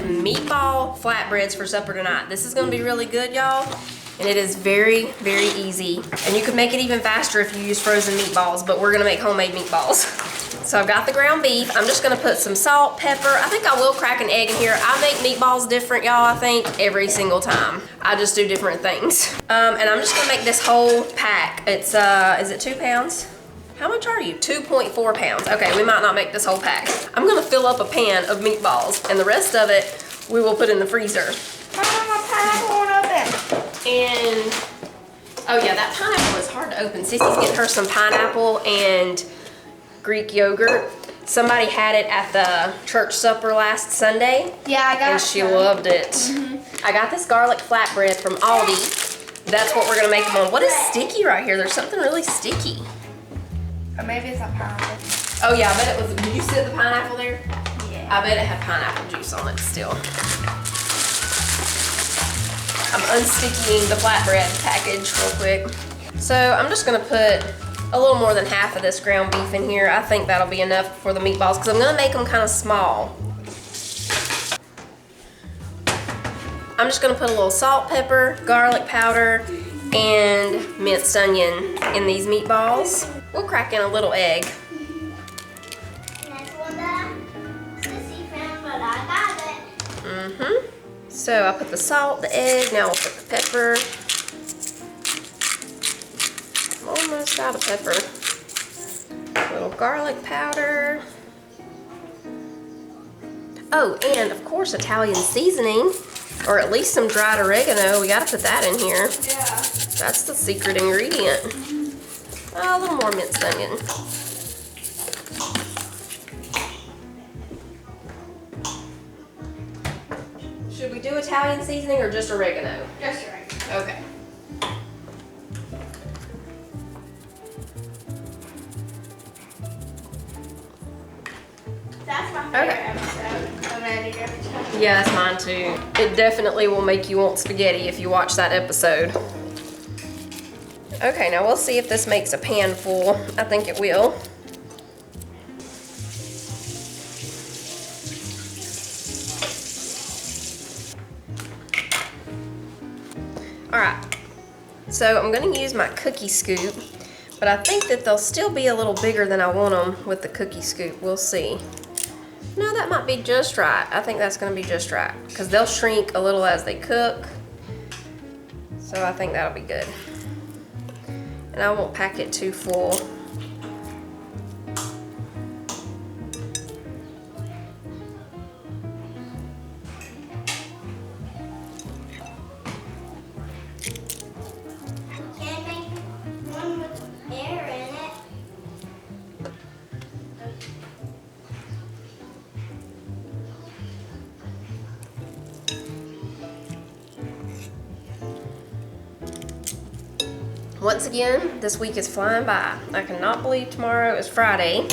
meatball flatbreads for supper tonight. This is gonna be really good, y'all. And it is very, very easy. And you can make it even faster if you use frozen meatballs, but we're gonna make homemade meatballs. So I've got the ground beef. I'm just gonna put some salt, pepper. I think I will crack an egg in here. I make meatballs different, y'all, I think, every single time. I just do different things. And I'm just gonna make this whole pack. It's, is it 2 pounds? How much are you? 2.4 pounds. Okay, we might not make this whole pack. I'm gonna fill up a pan of meatballs, and the rest of it we will put in the freezer. And, oh yeah, that pineapple is hard to open. Sissy's getting her some pineapple and Greek yogurt. Somebody had it at the church supper last Sunday. Yeah, I got it. And she loved it. I got this garlic flatbread from Aldi. That's what we're gonna make them on. What is sticky right here? There's something really sticky. Or maybe it's a pineapple. Oh yeah, I bet it was, did you sit the pineapple there? Yeah. I bet it had pineapple juice on it still. I'm unstickying the flatbread package real quick. So I'm just gonna put a little more than half of this ground beef in here. I think that'll be enough for the meatballs because I'm gonna make them kind of small. I'm just gonna put a little salt, pepper, garlic powder, and minced onion in these meatballs. We'll crack in a little egg. That's one that Sissy found, but I got it. So I put the salt, the egg, now we'll put the pepper. Almost out of pepper. A little garlic powder. Oh, and of course Italian seasoning, or at least some dried oregano. We gotta put that in here. Yeah. That's the secret ingredient. Oh, a little more minced onion. Should we do Italian seasoning or just oregano? Just right. Okay. That's my favorite episode of Editing Every Time. Yeah, that's mine too. It definitely will make you want spaghetti if you watch that episode. Okay, now we'll see if this makes a pan full. I think it will. Alright, so I'm going to use my cookie scoop, but I think that they'll still be a little bigger than I want them with the cookie scoop. We'll see. No, that might be just right. I think that's going to be just right because they'll shrink a little as they cook. So I think that'll be good. And I won't pack it too full. Can't make one with air in it. Once again, this week is flying by. I cannot believe tomorrow is Friday.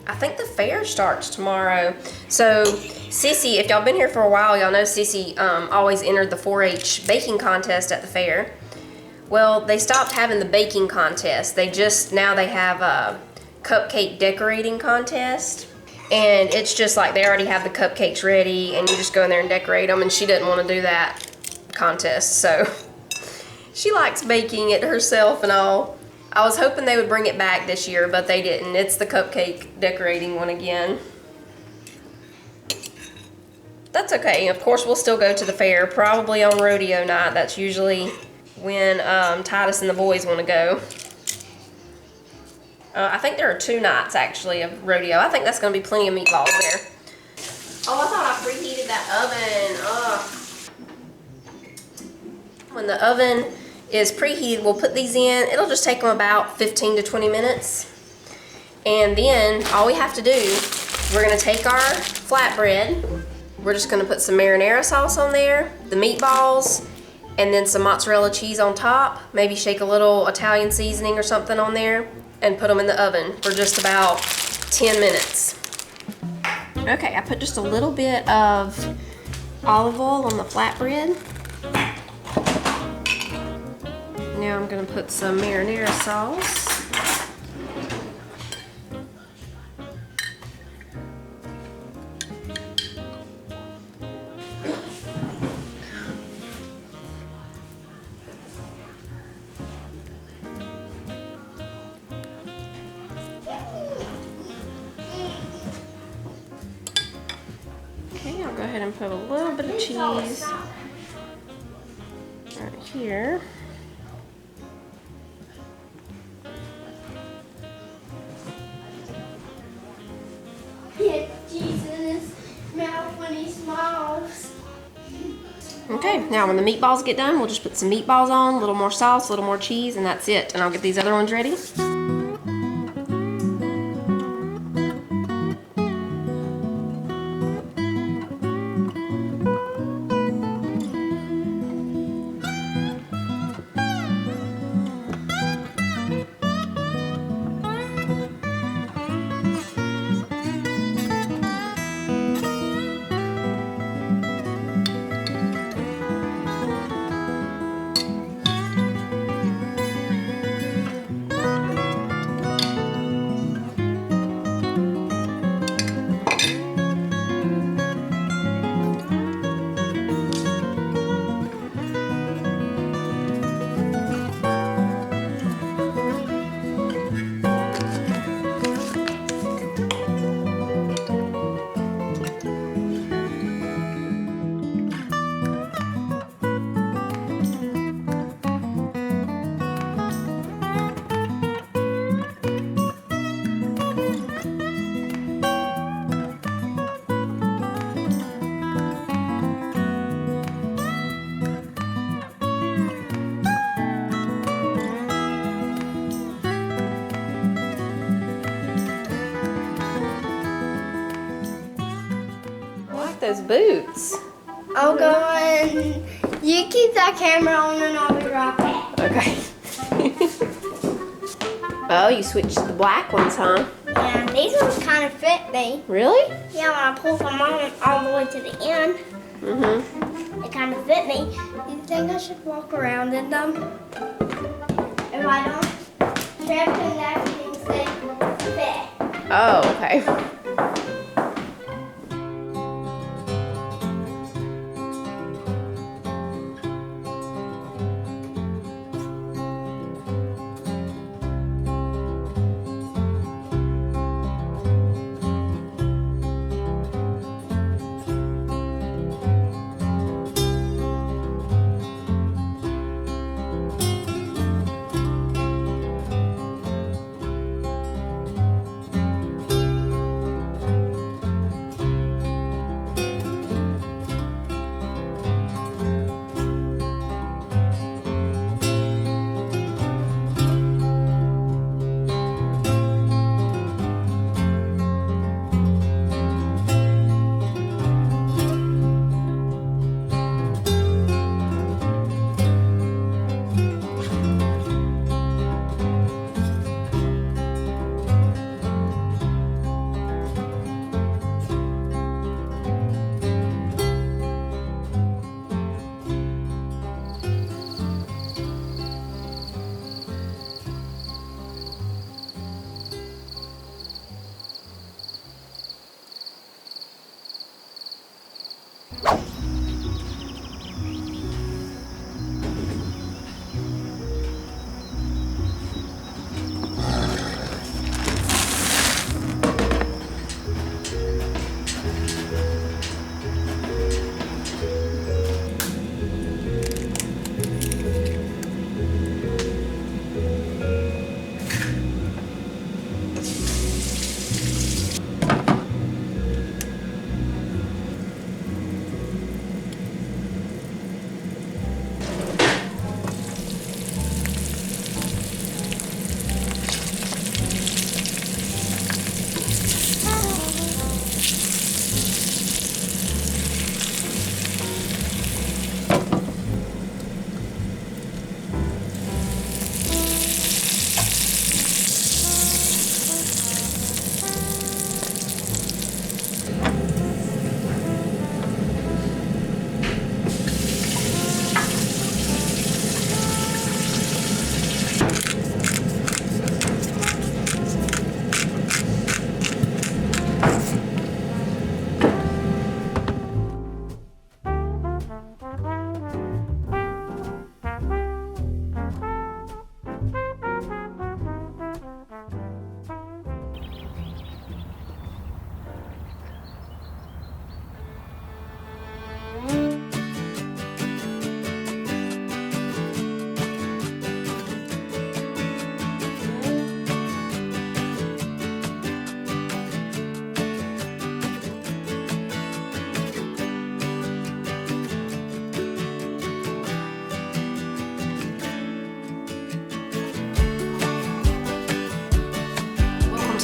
I think the fair starts tomorrow. So Sissy, if y'all been here for a while, y'all know Sissy always entered the 4-H baking contest at the fair. Well, they stopped having the baking contest. Now they have a cupcake decorating contest. And it's just like they already have the cupcakes ready and you just go in there and decorate them, and she didn't want to do that contest, so she likes baking it herself and all. I was hoping they would bring it back this year, but they didn't. It's the cupcake decorating one again. That's okay. Of course, we'll still go to the fair, probably on rodeo night. That's usually when Titus and the boys want to go. I think there are 2 nights, actually, of rodeo. I think that's going to be plenty of meatballs there. Oh, I thought I preheated that oven. Ugh. When the oven is preheated, we'll put these in. It'll just take them about 15 to 20 minutes. And then all we have to do, we're gonna take our flatbread. We're just gonna put some marinara sauce on there, the meatballs, and then some mozzarella cheese on top. Maybe shake a little Italian seasoning or something on there and put them in the oven for just about 10 minutes. Okay, I put just a little bit of olive oil on the flatbread. Now I'm going to put some marinara sauce. ahead and put a little bit of cheese right here. Yeah, cheese in his mouth when he smiles. Okay, now when the meatballs get done, we'll just put some meatballs on, a little more sauce, a little more cheese, and that's it. And I'll get these other ones ready. Those boots. I'll go and you keep that camera on and I'll be right back. Okay. Oh, you switched to the black ones, huh? Yeah, these ones kind of fit me. Really? Yeah, when I pull them on all the way to the end, they kind of fit me. Do you think I should walk around in them? If I don't trip and everything stay fit. Oh, okay.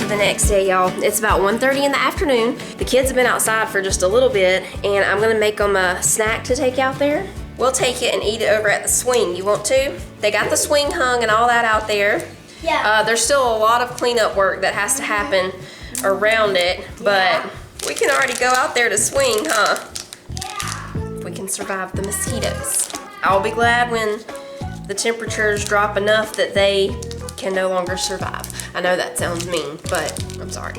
to the next day, y'all. It's about 1:30 in the afternoon. The kids have been outside for just a little bit, and I'm gonna make them a snack to take out there. We'll take it and eat it over at the swing. You want to? They got the swing hung and all that out there. Yeah. There's still a lot of cleanup work that has to happen around it, but we can already go out there to swing, huh? Yeah. If we can survive the mosquitoes. I'll be glad when the temperatures drop enough that they can no longer survive. I know that sounds mean, but I'm sorry.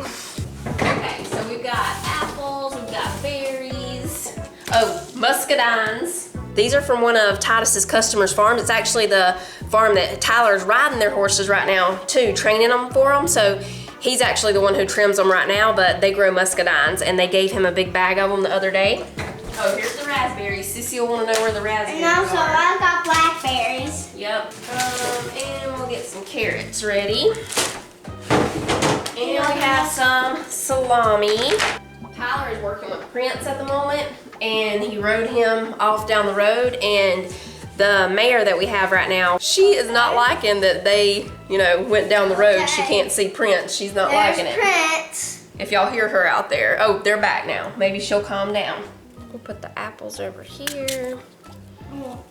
Okay, so we've got apples, we've got berries. Oh, muscadines. These are from one of Titus's customers' farms. It's actually the farm that Tyler's riding their horses right now too, training them for them. So he's actually the one who trims them right now, but they grow muscadines, and they gave him a big bag of them the other day. Oh, here's the raspberries. Sissy will want to know where the raspberries And also, are. I got blackberries. Yep. And we'll get some carrots ready. And we have some salami. Tyler is working with Prince at the moment, and he rode him off down the road, and the mare that we have right now, she is not liking that they, you know, went down the road. She can't see Prince. She's not liking it. Prince. If y'all hear her out there. Oh, they're back now. Maybe she'll calm down. We'll put the apples over here.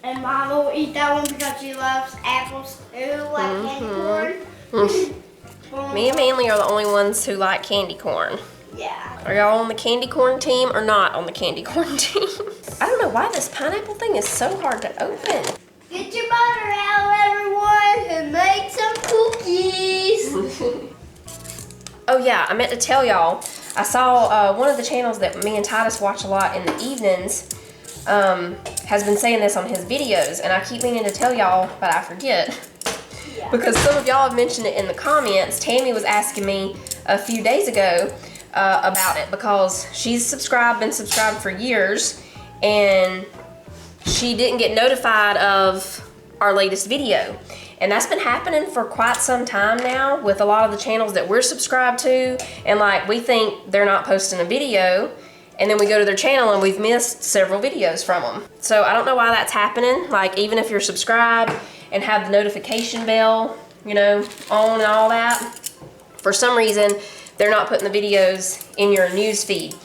And Mom will eat that one because she loves apples too, like candy corn. Me and Manly are the only ones who like candy corn. Yeah. Are y'all on the candy corn team or not on the candy corn team? I don't know why this pineapple thing is so hard to open. Get your butter out, everyone, and make some cookies. Oh yeah, I meant to tell y'all, I saw one of the channels that me and Titus watch a lot in the evenings has been saying this on his videos, and I keep meaning to tell y'all, but I forget. Because some of y'all have mentioned it in the comments. Tammy was asking me a few days ago about it because she's been subscribed for years, and she didn't get notified of our latest video. And that's been happening for quite some time now with a lot of the channels that we're subscribed to, and like we think they're not posting a video, and then we go to their channel and we've missed several videos from them. So I don't know why that's happening. Like, even if you're subscribed and have the notification bell, you know, on and all that, for some reason they're not putting the videos in your news feed.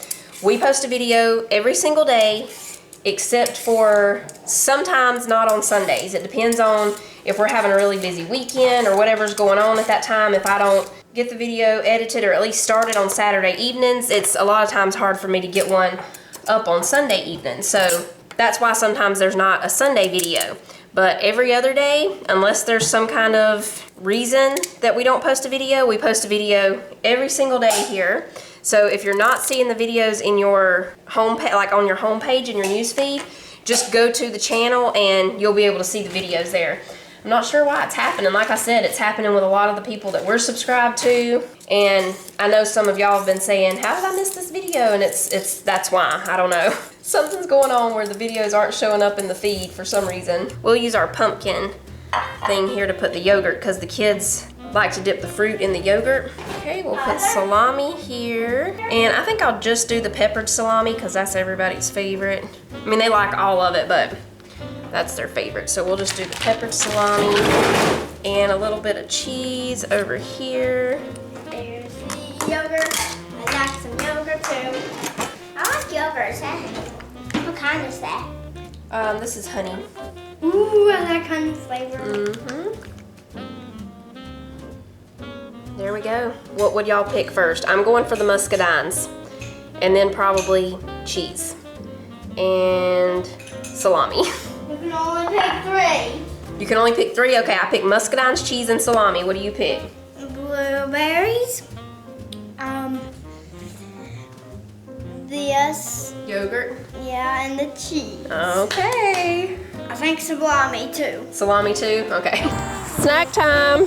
We post a video every single day, except for sometimes not on Sundays. It depends on if we're having a really busy weekend or whatever's going on at that time. If I don't get the video edited or at least started on Saturday evenings, it's a lot of times hard for me to get one up on Sunday evening. So that's why sometimes there's not a Sunday video. But every other day, unless there's some kind of reason that we don't post a video, we post a video every single day here. So if you're not seeing the videos in your home, like on your home page in your news feed, just go to the channel and you'll be able to see the videos there. I'm not sure why it's happening. Like I said, it's happening with a lot of the people that we're subscribed to, and I know some of y'all have been saying, how did I miss this video? And that's why. I don't know. Something's going on where the videos aren't showing up in the feed for some reason. We'll use our pumpkin thing here to put the yogurt because the kids like to dip the fruit in the yogurt. Okay, we'll put salami here. And I think I'll just do the peppered salami because that's everybody's favorite. I mean, they like all of it, but that's their favorite. So we'll just do the peppered salami and a little bit of cheese over here. There's the yogurt. I got some yogurt too. I like yogurt. Is that, what kind is that? This is honey. Ooh, I like honey flavor. There we go. What would y'all pick first? I'm going for the muscadines, and then probably cheese and salami. You can only pick 3. You can only pick 3? Okay, I picked muscadines, cheese, and salami. What do you pick? Blueberries. This. Yogurt. Yeah, and the cheese. Okay. I think salami too. Salami too? Okay. Snack time.